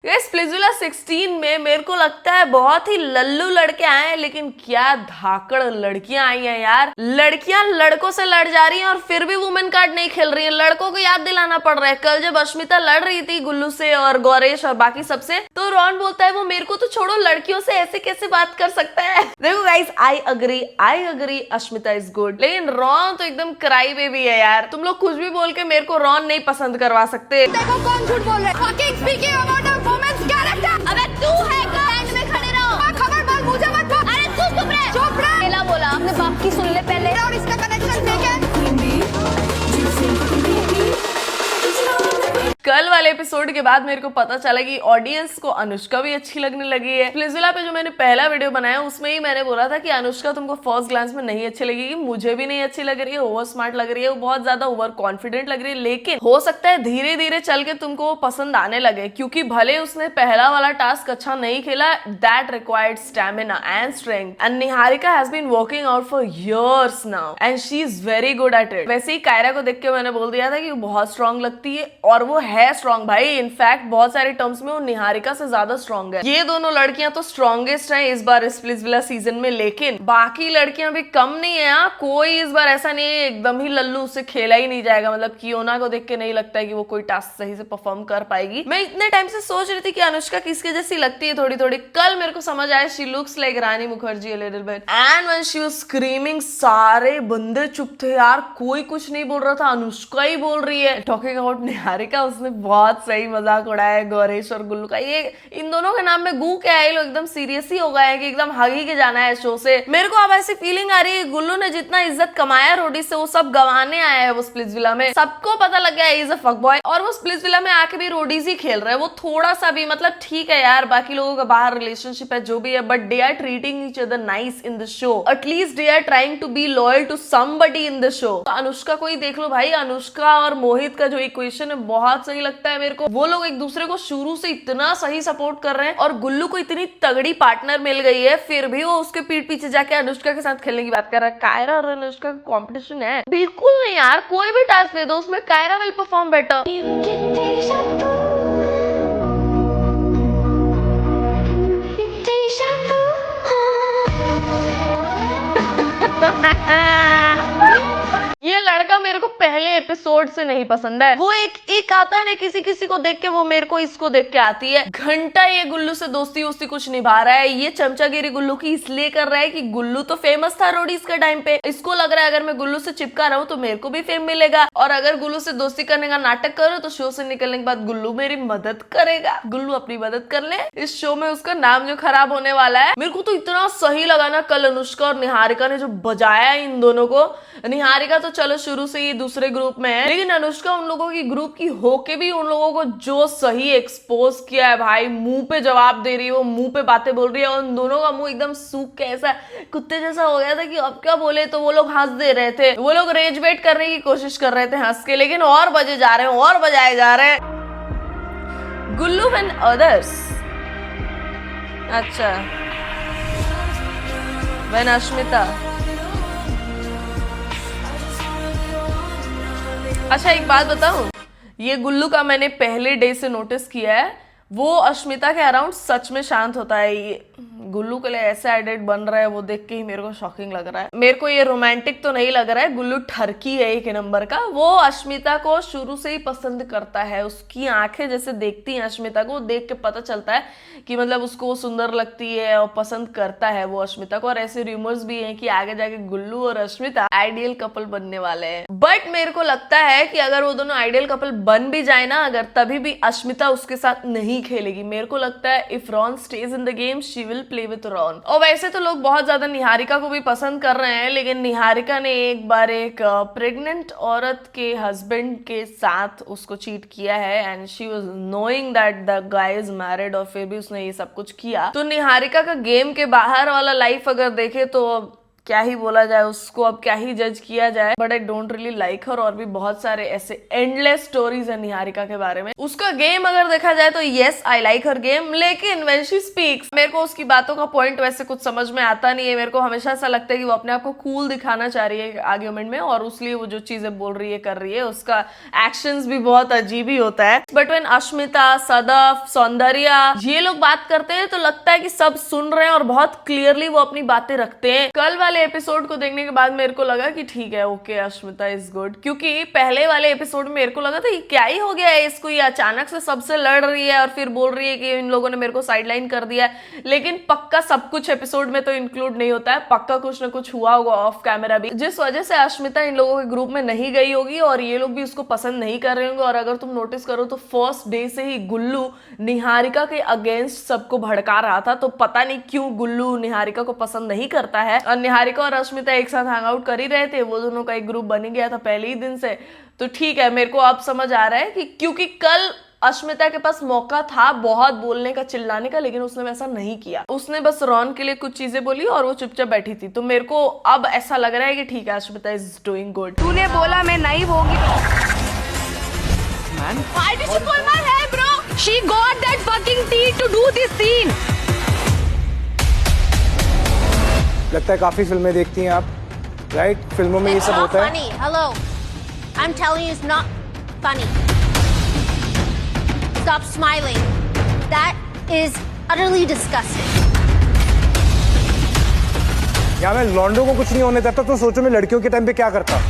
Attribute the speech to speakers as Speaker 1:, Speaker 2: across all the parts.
Speaker 1: Splitsvilla 16 में मेरे को लगता है बहुत ही लल्लू लड़के आए हैं, लेकिन क्या धाकड़ लड़कियां आई हैं यार। लड़कियां लड़कों से लड़ जा रही हैं और फिर भी वुमेन कार्ड नहीं खेल रही है। लड़कों को याद दिलाना पड़ रहा है। कल जब अश्मिता लड़ रही थी गुल्लू से और गौरेश और बाकी सबसे, तो रॉन बोलता है वो मेरे को तो छोड़ो, लड़कियों से ऐसे कैसे बात कर सकता है। देखो guys, I agree Ashmita is good, लेकिन रॉन तो एकदम क्राई बेबी है यार। तुम लोग कुछ भी बोल के मेरे को रॉन नहीं पसंद करवा सकते।
Speaker 2: देखो कौन झूठ बोल रहा है। Fucking speaking about a woman's character। अबे तू है स्टैंड में खड़े रहो। खबरदार मुझे मत बोल। अरे तू चुप रह। चुप रह। पहला बोला अपने बाप की सुन ले पहले, और इसका कनेक्शन देख।
Speaker 1: कल वाले एपिसोड के बाद मेरे को पता चला कि ऑडियंस को अनुष्का भी अच्छी लगने लगी है। स्प्लिट्सविला पे जो मैंने पहला वीडियो बनाया उसमें ही मैंने बोला था कि अनुष्का तुमको फर्स्ट ग्लांस में नहीं अच्छी लगेगी। मुझे भी नहीं अच्छी लग रही है, ओवर स्मार्ट लग रही है, वो बहुत ज्यादा ओवर कॉन्फिडेंट लग रही है। लेकिन हो सकता है धीरे धीरे चल के तुमको वो पसंद आने लगे, क्योंकि भले उसने पहला वाला टास्क अच्छा नहीं खेला, that required stamina and strength, and Niharika has been working out for years now and she is very good at it. वैसे ही कायरा को देख के मैंने बोल दिया था कि वो बहुत स्ट्रांग लगती है, और वो है स्ट्रांग भाई। इनफैक्ट बहुत सारे टर्म्स में वो निहारिका से ज्यादा स्ट्रांग है। ये दोनों लड़कियां तो स्ट्रॉन्गेस्ट हैं इस बार स्प्लिट्सविला सीजन में, लेकिन बाकी लड़कियां भी कम नहीं है। कोई इस बार ऐसा नहीं है एकदम ही लल्लू, उससे खेला ही नहीं जाएगा। मतलब कियोना को देख के नहीं लगता है कि वो कोई टास्क सही से परफॉर्म कर पाएगी। मैं इतने टाइम से सोच रही थी कि अनुष्का किसके जैसी लगती है थोड़ी थोड़ी। कल मेरे को समझ आया she looks like Rani Mukherjee a little bit, and when she was screaming सारे बंदे चुप थे यार, कोई कुछ नहीं बोल रहा था, अनुष्का ही बोल रही है। टॉकिंग अबाउट निहारिका, उसने बहुत सही मजाक उड़ाया गौरेश और गुल्लू का। ये इन दोनों के नाम में गू क्या है, लोग एकदम सीरियस ही हो गए हैं कि एकदम हगी के जाना है शो से। मेरे को अब ऐसी फीलिंग आ रही है गुल्लू ने जितना इज्जत कमाया रोडी से वो सब गंवाने आया है वो स्प्लिट्सविला में। सबको पता लग गया इज अ फक बॉय, और वो स्प्लिट्सविला में आके भी रोडीज ही खेल रहा है। वो थोड़ा सा भी मतलब ठीक है यार, बाकी लोगों का बाहर रिलेशनशिप है जो भी है, but they are treating each other nice in the show. At least they are trying to be loyal to somebody in the show. Anushka को ही देख लो भाई, अनुष्का और मोहित का जो इक्वेशन है बहुत सही लगता है मेरे को। वो लोग एक दूसरे को शुरू से इतना सही सपोर्ट कर रहे हैं, और गुल्लू को इतनी तगड़ी पार्टनर मिल गई है, फिर भी वो उसके पीठ पीछे जाके अनुष्का के साथ खेलने की बात कर रहा है। कायरा और अनुष्का का कंपटीशन है? बिल्कुल नहीं यार, कोई भी टास्क दे दो उसमें कायरा विल परफॉर्म बेटर। ये लड़का मेरे को पहले एपिसोड से नहीं पसंद है। वो एक आता है ना, किसी किसी को देख के वो मेरे को इसको देख के आती है। घंटा ये गुल्लू से दोस्ती वोस्ती कुछ निभा रहा है। ये चमचागिरी गुल्लू की इसलिए कर रहा है कि गुल्लू तो फेमस था रोडीज के टाइम पे। इसको लग रहा है अगर मैं गुल्लू से चिपका रहा हूँ तो मेरे को भी फेम मिलेगा, और अगर गुल्लू से दोस्ती करने का नाटक करो तो शो से निकलने के बाद गुल्लू मेरी मदद करेगा। गुल्लू अपनी मदद कर ले, इस शो में उसका नाम जो खराब होने वाला है। मेरे को तो इतना सही लगा ना कल अनुष्का और निहारिका ने जो बजाया इन दोनों को। निहारिका तो चलो शुरू से ही दूसरे ग्रुप में है, लेकिन अनुष्का उन लोगों की ग्रुप की होके भी उन लोगों को जो सही एक्सपोज किया है भाई, मुंह पे जवाब दे रही है, वो मुंह पे बातें बोल रही है, और उन दोनों का मुंह एकदम सूख के ऐसा कुत्ते जैसा हो गया था कि अब क्या बोले। तो वो लोग हंस दे रहे थे, वो लोग रेज बेट करने की कोशिश कर रहे थे हंस के, लेकिन और बजे जा रहे हैं और बजाए जा रहे हैं। गुल्लू एंड अदर्स, अच्छा व्हेन अश्मिता। अच्छा एक बात बताऊं, ये गुल्लू का मैंने पहले डे से नोटिस किया है, वो अश्मिता के अराउंड सच में शांत होता है। ये गुल्लू के लिए ऐसा एडिट बन रहा है वो देख के ही मेरे को शॉकिंग लग रहा है। मेरे को ये रोमांटिक तो नहीं लग रहा है, गुल्लू ठरकी है एक नंबर का। वो अश्मिता को शुरू से ही पसंद करता है, उसकी आंखें जैसे देखती हैं अश्मिता को, देख के पता चलता है कि मतलब उसको सुंदर लगती है और पसंद करता है वो अश्मिता को। और ऐसे रूमर्स भी हैं कि आगे जाके गुल्लू और अश्मिता आइडियल कपल बनने वाले हैं। बट मेरे को लगता है कि अगर वो दोनों आइडियल कपल बन भी जाए ना अगर, तभी भी अश्मिता उसके साथ नहीं खेलेगी। मेरे को लगता है if Ron stage in the game she will play with Ron. और वैसे तो लोग बहुत ज्यादा निहारिका को भी पसंद कर रहे हैं, लेकिन निहारिका ने एक बार एक प्रेग्नेंट औरत के हस्बैंड के साथ उसको चीट किया है, and she was knowing that the guy is married, और फिर भी उसने ये सब कुछ किया। तो निहारिका का गेम के बाहर वाला लाइफ अगर देखे तो क्या ही बोला जाए उसको, अब क्या ही जज किया जाए, but I don't really like her. और भी बहुत सारे ऐसे एंडलेस स्टोरीज है निहारिका के बारे में। उसका गेम अगर देखा जाए तो yes I like her game, लेकिन व्हेन शी स्पीक्स मेरे को उसकी बातों का पॉइंट वैसे कुछ समझ में आता नहीं है। मेरे को हमेशा ऐसा लगता है कि वो अपने आप को कूल दिखाना चाह रही है आर्ग्यूमेंट में, और उसलिए वो जो चीजें बोल रही है कर रही है, उसका एक्शंस भी बहुत अजीब ही होता है। बट व्हेन अश्मिता, सदफ, सौंदर्या ये लोग बात करते हैं तो लगता है कि सब सुन रहे हैं और बहुत क्लियरली वो अपनी बातें रखते हैं। कल वाले एपिसोड को देखने के बाद मेरे को लगा कि ठीक है, ओके अश्मिता इज गुड, क्योंकि पहले वाले एपिसोड में मेरे को लगा था ये क्या ही हो गया है इसको, ये अचानक से सबसे लड़ रही है और फिर बोल रही है कि इन लोगों ने मेरे को साइडलाइन कर दिया है। लेकिन पक्का सब कुछ एपिसोड में तो इंक्लूड नहीं होता है, पक्का कुछ ना कुछ हुआ होगा ऑफ कैमरा भी, जिस वजह से अश्मिता इन लोगों के ग्रुप में नहीं गई होगी और ये लोग भी उसको पसंद नहीं कर रहे होंगे। और अगर तुम नोटिस करो तो फर्स्ट डे से ही गुल्लू निहारिका के अगेंस्ट सबको भड़का रहा था, तो पता नहीं क्यों गुल्लू निहारिका को पसंद नहीं करता है। और निहारिका और अश्मिता एक साथ हैंग आउट कर ही रहे थे, वो दोनों का एक ग्रुप बन ही गया था पहले ही दिन से। तो ठीक है, मेरे को अब समझ आ रहा है कि क्योंकि कल अश्मिता के पास मौका था बहुत बोलने का, चिल्लाने का, लेकिन उसने वैसा नहीं किया। उसने बस रॉन के लिए कुछ चीजें बोली और वो चुपचाप बैठी थी। तो मेरे को अब ऐसा लग रहा है कि ठीक है अश्मिता इज डूइंग गुड।
Speaker 2: तूने बोला मैं नहीं होगी। Why did you pull my hair, bro? She got that fucking tea to do this scene.
Speaker 3: लगता है काफी फिल्में देखती हैं आप, राइट? फिल्मों में ये सब होता है।
Speaker 2: Funny. Hello. I'm telling you, it's not funny. Stop smiling. That is utterly disgusting.
Speaker 3: यहाँ मैं लॉन्डो को कुछ नहीं होने देता, तो सोचो मैं लड़कियों के टाइम पे क्या करता।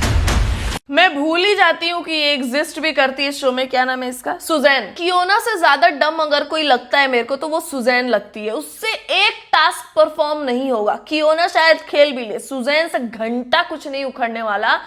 Speaker 1: मैं भूल ही जाती हूँ कि ये एग्जिस्ट भी करती है इस शो में। क्या नाम है इसका? सुजैन। कियोना से ज्यादा डम अगर कोई लगता है मेरे को तो वो सुजैन लगती है। उससे एक टास्क परफॉर्म नहीं होगा। कियोना शायद खेल भी ले, सुजैन से घंटा कुछ नहीं उखड़ने वाला,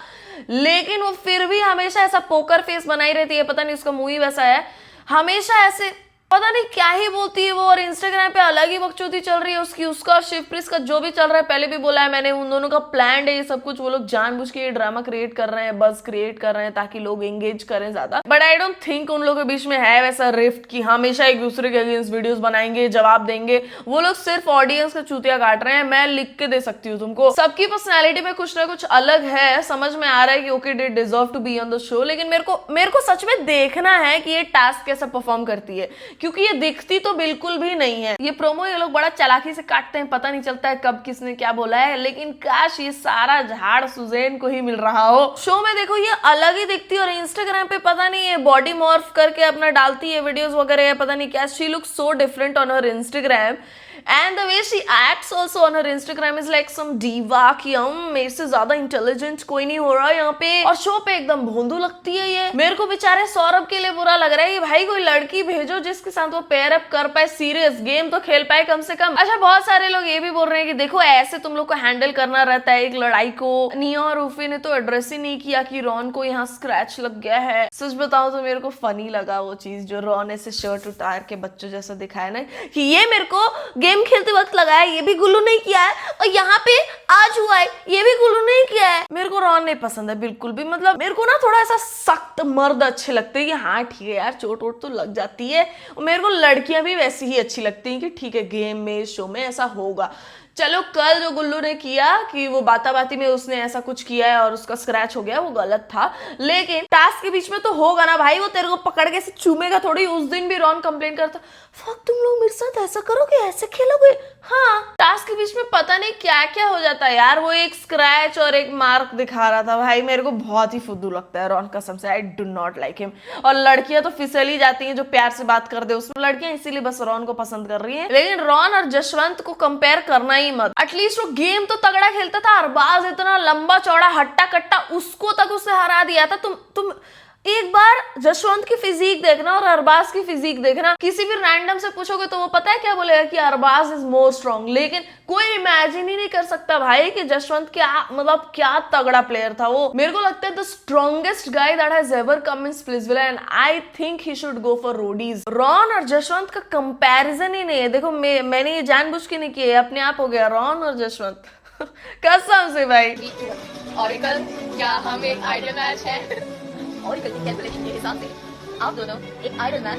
Speaker 1: लेकिन वो फिर भी हमेशा ऐसा पोकर फेस बनाई रहती है। पता नहीं उसका मुंह ही वैसा है, हमेशा ऐसे पता नहीं क्या ही बोलती है वो। और इंस्टाग्राम पे अलग ही बकचोदी चल रही है उसकी, उसका और शिवप्रीत का जो भी चल रहा है। पहले भी बोला है मैंने, उन दोनों का प्लान है ये सब कुछ। वो लोग जानबूझ के ये ड्रामा क्रिएट कर रहे हैं, बस क्रिएट कर रहे हैं ताकि लोग एंगेज करें ज्यादा। बट आई डोंट थिंक उन लोगों के बीच में है वैसा रिफ्ट कि हमेशा एक दूसरे के अगेंस्ट वीडियोस बनाएंगे, जवाब देंगे। वो लोग सिर्फ ऑडियंस का चूतिया काट रहे हैं। मैं लिख के दे सकती हूँ तुमको, सबकी पर्सनैलिटी में कुछ ना कुछ अलग है। समझ में आ रहा है कि okay they deserve to be on the show, लेकिन मेरे को सच में देखना है कि ये टास्क कैसा परफॉर्म करती है, क्योंकि ये दिखती तो बिल्कुल भी नहीं है। ये प्रोमो ये लोग बड़ा चालाकी से काटते हैं, पता नहीं चलता है कब किसने क्या बोला है। लेकिन काश ये सारा झाड़ सुजैन को ही मिल रहा हो। शो में देखो ये अलग ही दिखती है, और इंस्टाग्राम पे पता नहीं ये बॉडी मॉर्फ करके अपना डालती है वीडियोस वगैरह, पता नहीं क्या। She looks so different on her Instagram, and the way she acts also on her Instagram is like some diva कि मेरे से ज्यादा इंटेलिजेंट कोई नहीं हो रहा यहाँ पे। और शो पे एकदम भोंदू लगती है ये। मेरे को बेचारे सौरभ के लिए बुरा लग रहा है कि भाई कोई लड़की भेजो जिसके साथ वो पेयर अप कर पाए, सीरियस गेम तो खेल पाए कम से कम। अच्छा, बहुत सारे लोग ये भी बोल रहे हैं कि देखो ऐसे तुम लोग को हैंडल करना रहता है एक लड़ाई को। निया और उफी ने तो एड्रेस ही नहीं किया कि रॉन को यहाँ स्क्रैच लग गया है। सच बताओ तो मेरे को फनी लगा वो चीज, जो रॉन ऐसे शर्ट उतार के बच्चों जैसा दिखाया ना, कि ये मेरे को गेम खेलते वक्त लगा है, ये भी गुल्लू नहीं किया है, और यहाँ पे आज हुआ है ये भी गुल्लू नहीं किया है। मेरे को रॉन नहीं पसंद है बिल्कुल भी। मतलब मेरे को ना थोड़ा ऐसा सख्त मर्द अच्छे लगते हैं कि हाँ ठीक है यार, चोट वोट तो लग जाती है। और मेरे को लड़कियां भी वैसी ही अच्छी लगती हैं कि ठीक है गेम में शो में ऐसा होगा। चलो कल जो गुल्लू ने किया कि वो बाता बाती में उसने ऐसा कुछ किया है और उसका स्क्रैच हो गया, वो गलत था। लेकिन टास्क के बीच में तो होगा ना भाई, वो तेरे को पकड़ के ऐसे चूमेगा थोड़ी। उस दिन भी रॉन कंप्लेन करता, फक तुम लोग मेरे साथ ऐसा करोगे, ऐसे खेलोगे। हाँ, टास्क के बीच में पता नहीं क्या क्या हो जाता है यार। वो एक स्क्रैच और एक मार्क दिखा रहा था भाई, मेरे को बहुत ही फुद्दू लगता है रॉन कसम से। I do not like him. और लड़कियां तो फिसल ही जाती हैं जो प्यार से बात कर दे उसमें। लड़कियां इसीलिए बस रॉन को पसंद कर रही है। लेकिन रॉन और जशवंत को कंपेयर करना ही मत। एटलीस्ट वो गेम तो तगड़ा खेलता था। अरबाज इतना लंबा चौड़ा हट्टा कट्टा, उसको तक उससे हरा दिया था। तुम एक बार जशवंत की फिजिक देखना और अरबाज की फिजिक देखना। किसी भी रैंडम से पूछोगे तो वो पता है क्या बोलेगा कि अरबाज इज मोर स्ट्रॉन्ग। लेकिन कोई इमेजिन ही नहीं कर सकता भाई कि जशवंत क्या तगड़ा प्लेयर था वो। मेरे को लगता है the strongest guy that has ever come in Splitsvilla, and I think he should go for Roadies. Ron और जशवंत का कंपैरिजन ही नहीं है। देखो मैंने ये जानबूझ के नहीं किया, अपने आप हो गया रॉन और जशवंत कसम से भाई।
Speaker 4: ऑरिकल, क्या हम एक आइडल मैच है? ऑरिकल की कैलकुलेशन के हिसाब से आप दोनों एक आइडल मैच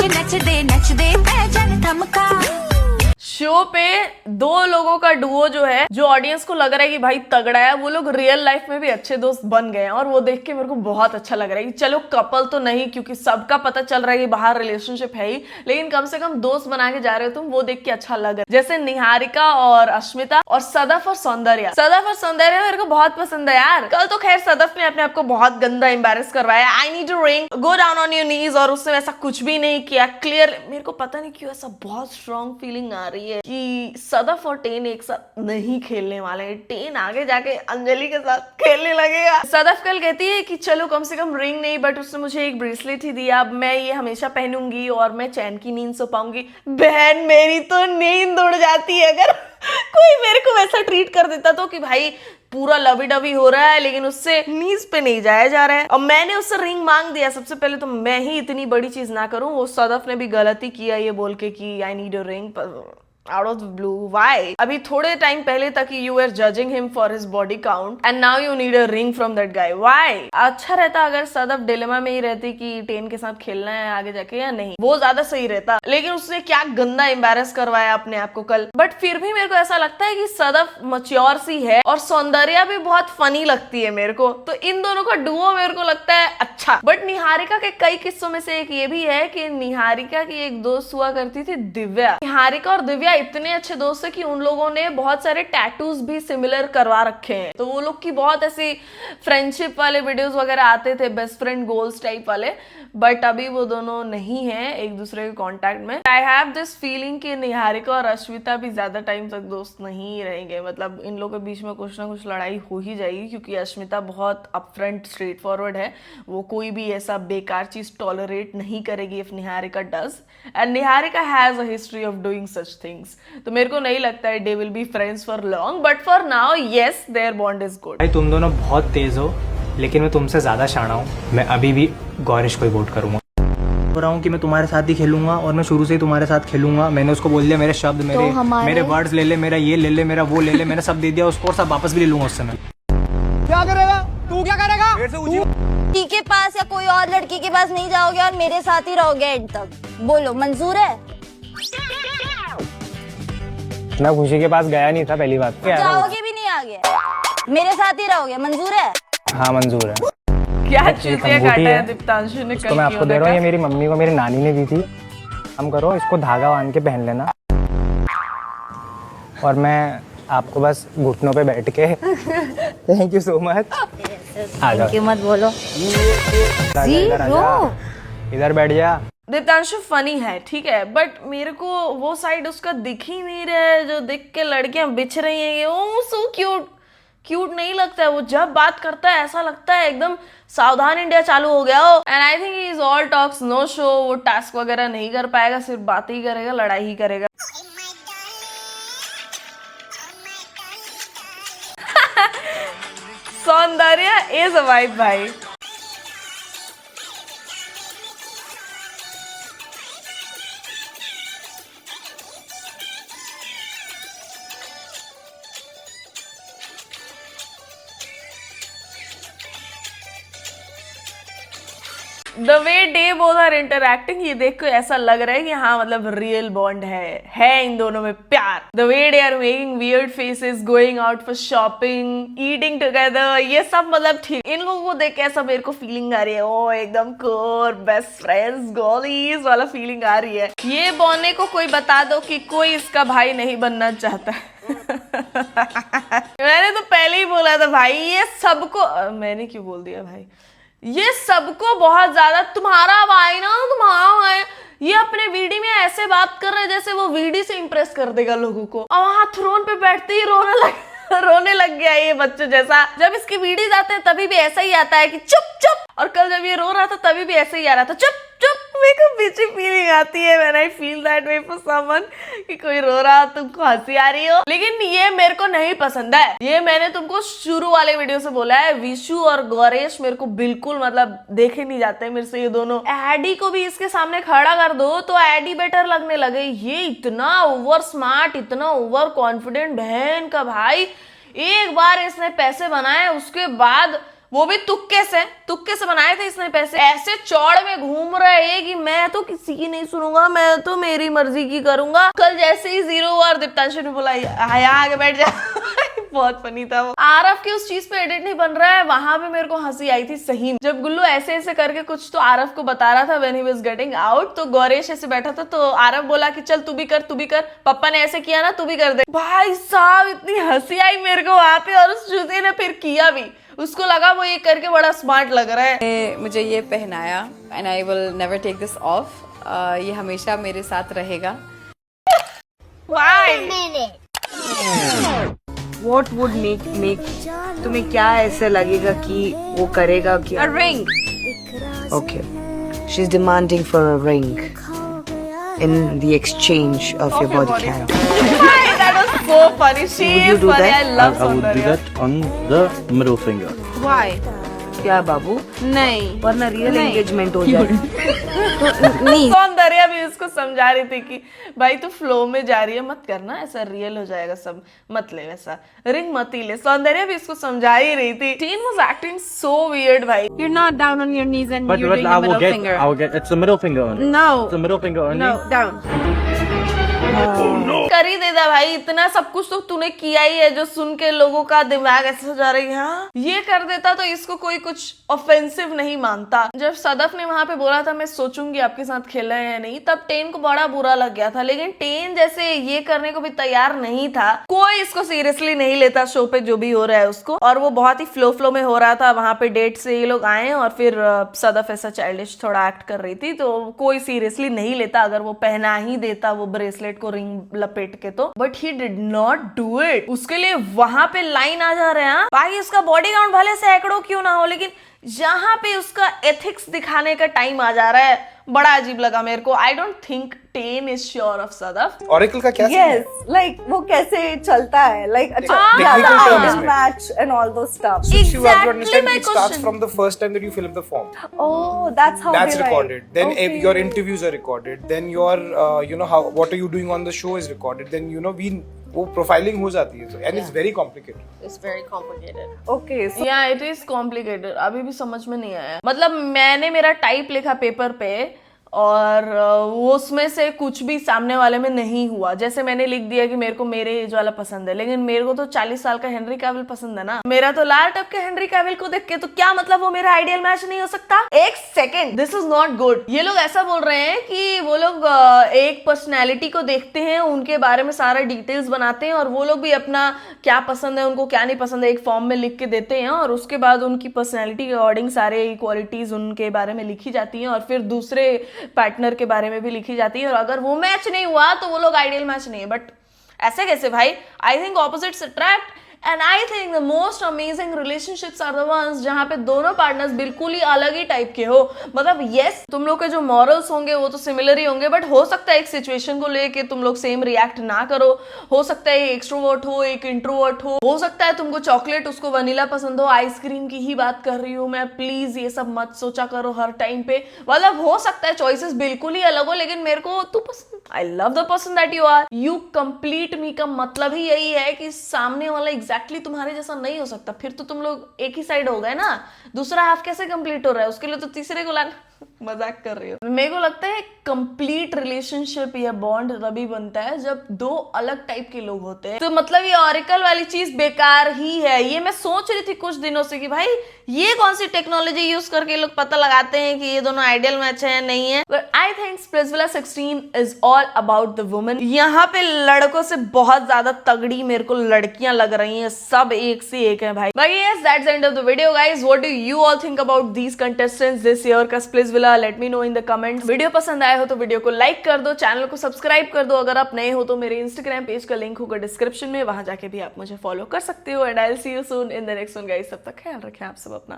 Speaker 2: नच दे मैं जन थमका।
Speaker 1: शो पे दो लोगों का डुओ जो है, जो ऑडियंस को लग रहा है कि भाई तगड़ा है, वो लोग रियल लाइफ में भी अच्छे दोस्त बन गए हैं। और वो देख के मेरे को बहुत अच्छा लग रहा है कि चलो कपल तो नहीं, क्योंकि सबका पता चल रहा है कि बाहर रिलेशनशिप है ही, लेकिन कम से कम दोस्त बना के जा रहे हो तुम, वो देख के अच्छा लग रहा है। जैसे निहारिका और अश्मिता और सदफ और सौंदर्या। सदफ और सौंदर्या मेरे को बहुत पसंद है यार। कल तो खैर सदफ ने अपने आप को बहुत गंदा एम्बैरेस करवाया, I need to ring, go down on your knees, और उसने वैसा कुछ भी नहीं किया। क्लियर, मेरे को पता नहीं क्यों ऐसा बहुत स्ट्रॉन्ग फीलिंग आ रही है कि सदफ और टेन एक साथ नहीं खेलने वाले हैं। टेन आगे जाके अंजलि के साथ खेलने लगेगा। सदफ कल कहती है कि चलो कम से कम रिंग नहीं, बट उसने मुझे एक ब्रेसलेट ही दिया, अब मैं ये हमेशा पहनूंगी और मैं चैन की नींद सो पाऊंगी। बहन मेरी तो नींद उड़ जाती है अगर कोई मेरे को वैसा ट्रीट कर देता तो, कि भाई पूरा लवी डवी हो रहा है लेकिन उससे नीज पे नहीं जाया जा रहा है। और मैंने उससे रिंग मांग दिया। सबसे पहले तो मैं ही इतनी बड़ी चीज ना करूं। वो सदफ ने भी गलती किया ये बोल के कि I need a ring out of the blue. Why? अभी थोड़े टाइम पहले तक you are judging him for his body count and now you need a ring from that guy. Why? अच्छा रहता अगर सदफ डिलेमा में ही रहती कि टेन के साथ खेलना है आगे जाके या नहीं, वो ज्यादा सही रहता। लेकिन उसने क्या गंदा एम्बैरेस करवाया अपने आप को कल। बट फिर भी मेरे को ऐसा लगता है कि सदफ मच्योर सी है और सौंदर्या भी बहुत फनी लगती है मेरे को, तो इन दोनों का डुओ मेरे को लगता है अच्छा। बट निहारिका के कई किस्सों में से एक ये भी है कि निहारिका की एक दोस्त हुआ करती थी दिव्या। निहारिका और दिव्या इतने अच्छे दोस्त है कि उन लोगों ने बहुत सारे टैटूज भी सिमिलर करवा रखे हैं। तो वो लोग की बहुत ऐसी फ्रेंडशिप वाले वीडियोस वगैरह आते थे, बेस्ट फ्रेंड गोल्स टाइप वाले। बट अभी वो दोनों नहीं है एक दूसरे के कांटेक्ट में। आई हैव दिस फीलिंग कि निहारिका और अश्विता भी ज्यादा टाइम तक दोस्त नहीं रहेंगे। मतलब इन लोगों के बीच में कुछ ना कुछ लड़ाई हो ही जाएगी, क्योंकि अश्मिता बहुत अपफ्रंट स्ट्रेट फॉरवर्ड है। वो कोई भी ऐसा बेकार चीज टॉलरेट नहीं करेगी if Niharika does, and Niharika has a history of doing such things. तो मेरे को नहीं लगता है they will be friends for long, but for now yes their bond is good.
Speaker 5: भाई तुम दोनों बहुत तेज हो, लेकिन मैं तुमसे ज्यादा शाना हूँ। मैं अभी भी गौरिश को ही वोट करूंगा। बोल रहा हूँ कि मैं तुम्हारे साथ ही खेलूंगा और मैं शुरू से ही तुम्हारे साथ खेलूंगा। मैंने उसको बोल दिया मेरे शब्द, मेरे वर्ड्स ले ले, मेरा ये ले ले, मेरा वो ले ले, मैंने सब दे दिया उसको और सब वापस भी ले लूंगा उससे मैं।
Speaker 3: क्या करेगा तू? क्या करेगा?
Speaker 2: लड़की के पास या कोई और लड़की के पास नहीं जाओगे और मेरे साथ ही रहोगे एंड तक। बोलो मंजूर है?
Speaker 3: मैं खुशी के पास गया नहीं था पहली बात।
Speaker 2: जाओगे भी नहीं आगे, मेरे साथ ही रहोगे। मंजूर है?
Speaker 3: हाँ मंजूर है।
Speaker 1: क्या चूतिया काटा है
Speaker 3: है।
Speaker 1: दीप्तांशु ने
Speaker 3: तो
Speaker 1: कल
Speaker 3: मैं आपको दे रहा हूँ, ये मेरी मम्मी को मेरी नानी ने दी थी। हम करो इसको धागा बांध के पहन लेना, और मैं आपको बस घुटनों पे बैठ के थैंक यू सो मच। आ जाओ,
Speaker 2: मत बोलो।
Speaker 3: इधर बैठ जा।
Speaker 1: दीप्तांशु फनी है ठीक है, बट मेरे को वो साइड उसका दिख ही नहीं रहा है जो देख के लड़कियां बिछ रही हैं। ओ सो क्यूट, क्यूट नहीं लगता है वो। जब बात करता है ऐसा लगता है एकदम सावधान इंडिया चालू हो गया हो। And I think he is all talks no show. वो टास्क वगैरह नहीं कर पाएगा, सिर्फ बातें ही करेगा, लड़ाई ही करेगा। सौंदर्या इज अ वाइब भाई। The way they both are interacting, ये देख के ऐसा लग रहा है कि हाँ मतलब रियल बॉन्ड है इन दोनों में प्यार। The way they are making weird faces, going out for shopping, eating together, ये सब मतलब ठीक। इन लोगों को देख के ऐसा मेरे को फीलिंग आ रही है, ओ एकदम कोर बेस्ट फ्रेंड्स गोलीज वाला फीलिंग आ रही है। ये बॉने को कोई बता दो कि कोई इसका भाई नहीं बनना चाहता मैंने तो पहले ही बोला था भाई, ये सबको, मैंने क्यों बोल दिया भाई, ये सबको बहुत ज्यादा तुम्हारा भाई ना, तुम्हारा भाई, ये अपने वीडी में ऐसे बात कर रहे जैसे वो वीडी से इम्प्रेस कर देगा लोगों को। और वहां थ्रोन पे बैठते ही रोने लग गया ये बच्चे जैसा। जब इसके वीडियोज आते हैं तभी भी ऐसा ही आता है कि चुप चुप, और कल जब ये रो रहा था तभी भी ऐसे ही आ रहा था चुप चुप। मेरे को पीछे फीलिंग आती है when I feel that way for someone, कि कोई रो रहा तुमको हंसी आ रही हो। लेकिन ये मेरे को नहीं पसंद है। ये मैंने तुमको शुरू वाले वीडियो से बोला है, विशु और गौरेश मेरे को बिल्कुल मतलब देखे नहीं जाते मेरे से ये दोनों। एडी को भी इसके सामने खड़ा कर दो तो एडी बेटर लगने लगे। ये इतना ओवर स्मार्ट, इतना ओवर कॉन्फिडेंट, बहन का भाई। एक बार इसने पैसे बनाए उसके बाद वो भी तुक्के से बनाए थे इसने पैसे। ऐसे चौड़ में घूम रहे हैं कि मैं तो किसी की नहीं सुनूंगा, मैं तो मेरी मर्जी की करूंगा। कल जैसे ही 0 और दीप्तांशु ने बोला यहाँ आगे बैठ जा बहुत फनी था वो। आरव की उस चीज पे एडिट नहीं बन रहा है, वहां पे मेरे को हंसी आई थी सही। जब गुल्लू ऐसे ऐसे करके कुछ तो आरव को बता रहा था when he was getting out, तो गौरेश ऐसे बैठा था, तो आरव बोला कि चल तू भी कर, पप्पा ने ऐसे किया ना तू भी कर दे। भाई साहब इतनी हंसी आई मेरे को वहां पे, और उस जूते ने फिर किया भी, उसको लगा वो ये करके बड़ा स्मार्ट लग रहा है।
Speaker 6: मुझे ये पहनाया and I will never take this off. ये हमेशा मेरे साथ रहेगा।
Speaker 7: What would make तुम्हें क्या ऐसे लगेगा कि वो करेगा कि
Speaker 6: A ring.
Speaker 7: Okay, she's demanding for a ring in the exchange of your body count.
Speaker 1: That was so funny. She
Speaker 7: Would you
Speaker 1: is
Speaker 7: do
Speaker 1: funny.
Speaker 7: that?
Speaker 1: I love
Speaker 8: I would do
Speaker 1: Saundarya.
Speaker 8: that on the middle finger.
Speaker 6: Why?
Speaker 7: क्या बाबू,
Speaker 6: नहीं।
Speaker 7: वरना real
Speaker 6: नहीं।
Speaker 7: Engagement हो जाए।
Speaker 6: नहीं।
Speaker 1: सौंदर्या भी उसको समझा रही थी कि भाई तू फ्लो में जा रही है, मत करना ऐसा, रियल हो जाएगा सब, मत ले वैसा, रिंग मत ही ले। सौंदर्या भी इसको समझा ही रही थी। Tin was acting so weird भाई।
Speaker 6: You're not down on your knees and
Speaker 8: But
Speaker 6: you're doing
Speaker 8: I
Speaker 6: the
Speaker 8: will
Speaker 6: middle
Speaker 8: get.
Speaker 6: finger.
Speaker 8: I will get. It's the middle finger only.
Speaker 6: No.
Speaker 8: It's the middle finger only.
Speaker 6: No, down.
Speaker 1: कर ही देता भाई, इतना सब कुछ तो तूने किया ही है जो सुन के लोगों का दिमाग ऐसे हो जा रही है। हाँ ये कर देता तो इसको कोई कुछ ऑफेंसिव नहीं मानता। जब सदफ ने वहां पे बोला था मैं सोचूंगी आपके साथ खेलना है या नहीं, तब टेन को बड़ा बुरा लग गया था, लेकिन टेन जैसे ये करने को भी तैयार नहीं था। कोई इसको सीरियसली नहीं लेता शो पे जो भी हो रहा है उसको, और वो बहुत ही फ्लो में हो रहा था। वहां पे डेट से ये लोग आए और फिर सदफ ऐसा चाइल्डिश थोड़ा एक्ट कर रही थी, तो कोई सीरियसली नहीं लेता। अगर वो पहना ही देता वो ब्रेसलेट को रिंग लपेट के तो, but he did not do it. उसके लिए वहां पे लाइन आ जा रहे हैं भाई, उसका बॉडी काउंट भले सैकड़ों क्यों ना हो, लेकिन जहां पे उसका एथिक्स दिखाने का टाइम आ जा रहा है, बड़ा अजीब लगा मेरे को। I don't think ten is sure of Sadaf.
Speaker 9: Oracle का क्या
Speaker 10: Yes, like वो कैसे चलता है, like अच्छा
Speaker 9: technical terms में।
Speaker 10: match and all those stuff.
Speaker 9: You have to
Speaker 1: Exactly
Speaker 9: understand
Speaker 1: my
Speaker 9: it starts
Speaker 1: question.
Speaker 9: from the first time that you fill up the form.
Speaker 10: Oh, that's how
Speaker 9: That's
Speaker 10: they
Speaker 9: recorded.
Speaker 10: write.
Speaker 9: Then
Speaker 10: Okay.
Speaker 9: your interviews are recorded. Then your what are you doing on the show is recorded. Then वो profiling हो जाती है, and it's very complicated.
Speaker 6: It's very complicated.
Speaker 10: Okay, so
Speaker 1: या it is complicated. अभी भी समझ में नहीं आया। मतलब मैंने मेरा टाइप लिखा पेपर पे और वो उसमें से कुछ भी सामने वाले में नहीं हुआ। जैसे मैंने लिख दिया कि मेरे को मेरे एज वाला पसंद है, लेकिन मेरे को तो 40 साल का हेनरी कैविल पसंद है ना। मेरा तो लाल टप के हेनरी कैविल को देख के तो क्या मतलब वो मेरा आइडियल मैच नहीं हो सकता? एक second, this is not good. ये लोग ऐसा बोल रहे हैं कि वो लोग एक पर्सनैलिटी को देखते हैं, उनके बारे में सारा डिटेल्स बनाते हैं, और वो लोग भी अपना क्या पसंद है उनको क्या नहीं पसंद है एक फॉर्म में लिख के देते हैं, और उसके बाद उनकी पर्सनैलिटी के अकॉर्डिंग सारे क्वालिटीज उनके बारे में लिखी जाती हैं, और फिर दूसरे पार्टनर के बारे में भी लिखी जाती है। और अगर वो मैच नहीं हुआ तो वो लोग आइडियल मैच नहीं है। बट ऐसे कैसे भाई? I think opposites attract, and I think the most amazing relationships are the ones जहां पे दोनों पार्टनर्स बिल्कुल ही अलग ही टाइप के हो। मतलब यस तुम लोग के जो मॉरल्स होंगे वो तो सिमिलर ही होंगे, बट हो सकता है एक सिचुएशन को लेके तुम लोग सेम रिएक्ट ना करो। हो सकता है एक एक्सट्रोवर्ट हो एक इंट्रोवर्ट हो सकता है तुमको चॉकलेट उसको वनीला पसंद हो, आइसक्रीम की ही बात कर रही हूँ मैं, प्लीज ये सब मत सोचा करो हर टाइम पे। मतलब हो सकता है चॉइसेस बिल्कुल ही अलग हो, लेकिन मेरे को तू पसंद, I love the person that you are, you complete me का मतलब ही यही है कि सामने वाला एग्जैक्टली तुम्हारे जैसा नहीं हो सकता। फिर तो तुम लोग एक ही साइड हो गए ना, दूसरा हाफ कैसे कंप्लीट हो रहा है? उसके लिए तो तीसरे को लाना मजाक कर रही हो। मेरे को लगता है कंप्लीट रिलेशनशिप या बॉन्ड तभी बनता है जब दो अलग टाइप के लोग होते हैं। तो मतलब ये ऑरेकल वाली चीज बेकार ही है। ये मैं सोच रही थी कुछ दिनों से कि भाई ये कौन सी टेक्नोलॉजी यूज करके लोग पता लगाते हैं कि ये दोनों आइडियल मैच है नहीं है। But I think Splitsvilla 16 is all about the women. यहाँ पे लड़कों से बहुत ज्यादा तगड़ी मेरे को लड़कियां लग रही हैं, सब एक से एक है भाई। Yes, that's the end of the video guys. What do you all think about these contestants this year का Splitsvilla? Let me know in the comments. Video पसंद आया हो तो वीडियो को लाइक कर दो, चैनल को सब्सक्राइब कर दो। अगर आप नए हो तो मेरे इंस्टाग्राम पेज का लिंक होगा डिस्क्रिप्शन में, वहां जाके भी आप मुझे फॉलो कर सकते हो। And I will see you soon in the next one guys. तब तक ख्याल रखें आप सब अपना।